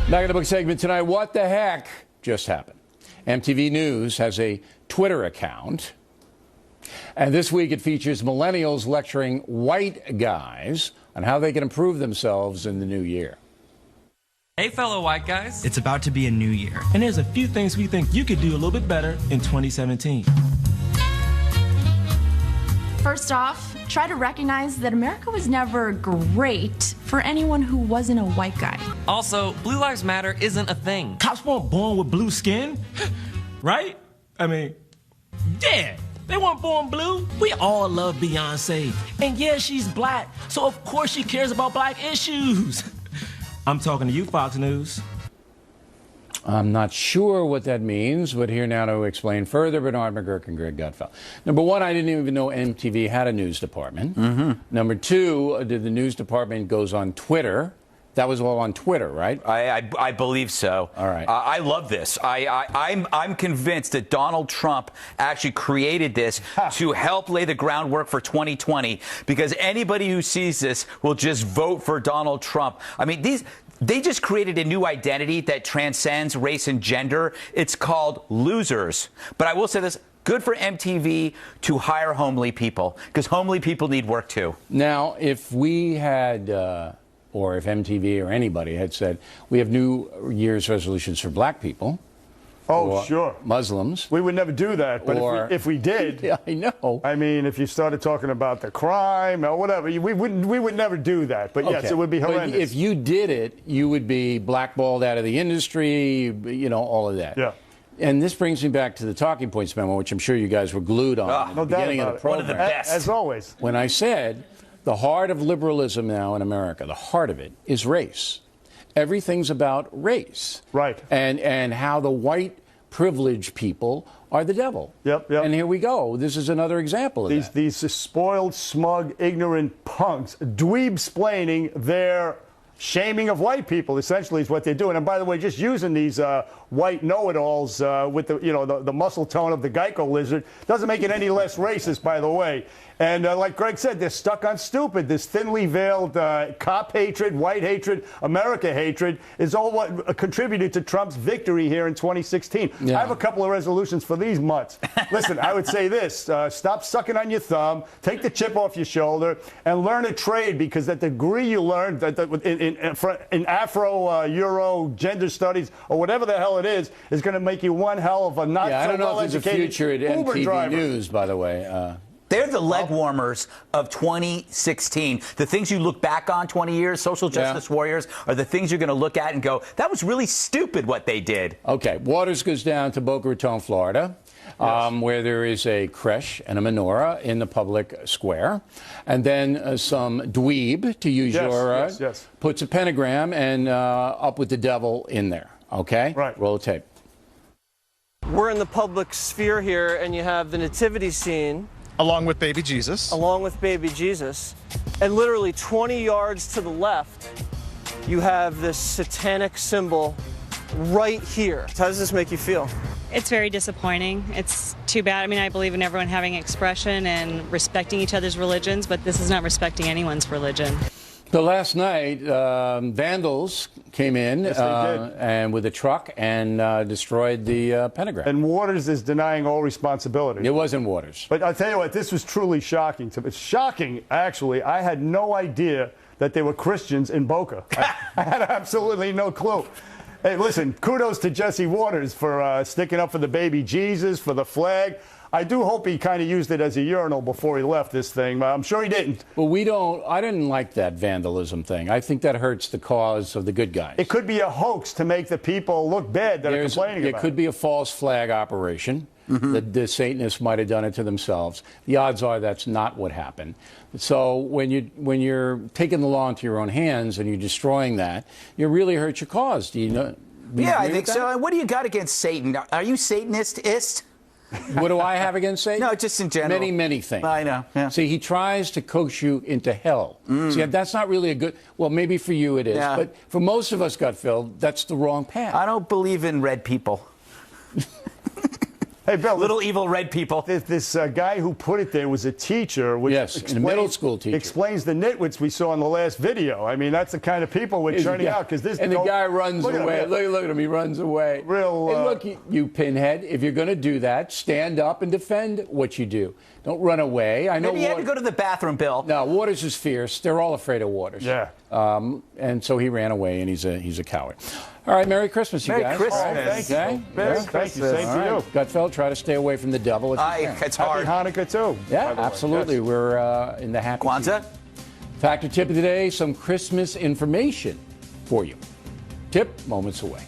Back in the book segment tonight, what the heck just happened? MTV News has a Twitter account, and this week it features millennials lecturing white guys on how they can improve themselves in the new year. Hey, fellow white guys. It's about to be a new year. And there's a few things we think you could do a little bit better in 2017. First off, try to recognize that America was never great for anyone who wasn't a white guy. Also, Blue Lives Matter isn't a thing. Cops weren't born with blue skin, right? I mean, yeah, they weren't born blue. We all love Beyonce. And yeah, she's black, so of course she cares about black issues. I'm talking to you, Fox News. I'm not sure what that means, but here now to explain further, Bernard McGurk and Greg Gutfeld. Number one, I didn't even know MTV had a news department. Number two, did the news department goes on Twitter? That was all on Twitter, right? I believe so. All right. I love this. I'm convinced that Donald Trump actually created this to help lay the groundwork for 2020, because anybody who sees this will just vote for Donald Trump. I mean, they just created a new identity that transcends race and gender. It's called losers. But I will say this. Good for MTV to hire homely people, because homely people need work, too. Now, if we had, or if MTV or anybody had said, we have New Year's resolutions for black people. Oh, sure. Muslims. We would never do that. But if we did, yeah, I know. I mean, if you started talking about the crime or whatever, we would never do that. But yes, it would be horrendous. But if you did it, you would be blackballed out of the industry, you know, all of that. Yeah. And this brings me back to the talking points memo, which I'm sure you guys were glued on at the beginning of the program. One of the best. As always. When I said the heart of liberalism now in America, the heart of it is race. Everything's about race. Right. And how the white privileged people are the devil. Yep. And here we go. This is another example of that. These spoiled, smug, ignorant punks, dweeb-splaining their shaming of white people, essentially, is what they're doing. And by the way, just using these white know-it-alls with the muscle tone of the Geico lizard doesn't make it any less racist, by the way. And like Greg said, they're stuck on stupid. This thinly veiled cop hatred, white hatred, America hatred is all what contributed to Trump's victory here in 2016. Yeah. I have a couple of resolutions for these mutts. Listen, I would say this. Stop sucking on your thumb, take the chip off your shoulder, and learn a trade, because that degree you learned in Afro, Euro, gender studies, or whatever the hell it is going to make you one hell of a not I so don't know if there's a future at Uber MTV driver. News, by the way. They're the leg warmers of 2016. The things you look back on 20 years, social justice warriors, are the things you're going to look at and go, that was really stupid what they did. Okay, Waters goes down to Boca Raton, Florida, where there is a creche and a menorah in the public square. And then some dweeb, to use your puts a pentagram and up with the devil in there. Okay? Right. Roll the tape. We're in the public sphere here, and you have the nativity scene. Along with baby Jesus. Along with baby Jesus. And literally 20 yards to the left, you have this satanic symbol right here. How does this make you feel? It's very disappointing. It's too bad. I mean, I believe in everyone having expression and respecting each other's religions, but this is not respecting anyone's religion. So last night, vandals came in and with a truck and destroyed the pentagram. And Waters is denying all responsibility. It wasn't Waters. But I'll tell you what, this was truly shocking to me. It's shocking, actually. I had no idea that they were Christians in Boca. I had absolutely no clue. Hey, listen, kudos to Jesse Waters for sticking up for the baby Jesus, for the flag. I do hope he kind of used it as a urinal before he left this thing. I'm sure he didn't. Well, I didn't like that vandalism thing. I think that hurts the cause of the good guys. It could be a hoax to make the people look bad that are complaining about it. It could be a false flag operation. The Satanists might have done it to themselves. The odds are that's not what happened. So when you're taking the law into your own hands and you're destroying that, you really hurt your cause. Do you know? Yeah, I think so. What do you got against Satan? Are you Satanist-ist? What do I have against Satan? No, just in general. Many, many things. I know. Yeah. See, he tries to coax you into hell. See, that's not really a good... Well, maybe for you it is. Yeah. But for most of us, Gutfeld, that's the wrong path. I don't believe in red people. Hey, Bill. Little evil red people. This guy who put it there was a teacher. Which a middle school teacher. Explains the nitwits we saw in the last video. I mean, that's the kind of people we're churning out. Because this and the guy runs away. Look at him. He runs away. Real. And look, you pinhead. If you're going to do that, stand up and defend what you do. Don't run away. I know. Maybe he had to go to the bathroom, Bill. No, Waters is fierce. They're all afraid of Waters. Yeah. And so he ran away, and he's a coward. All right, Merry Christmas, you guys. Merry Christmas. Thank you. Okay? Merry Christmas. Same to you. Gutfeld, try to stay away from the devil. It's hard. Happy Hanukkah, too. Yeah, absolutely. Yes. We're in the happy Kwanzaa? season. Factor tip of the day, some Christmas information for you. Tip, moments away.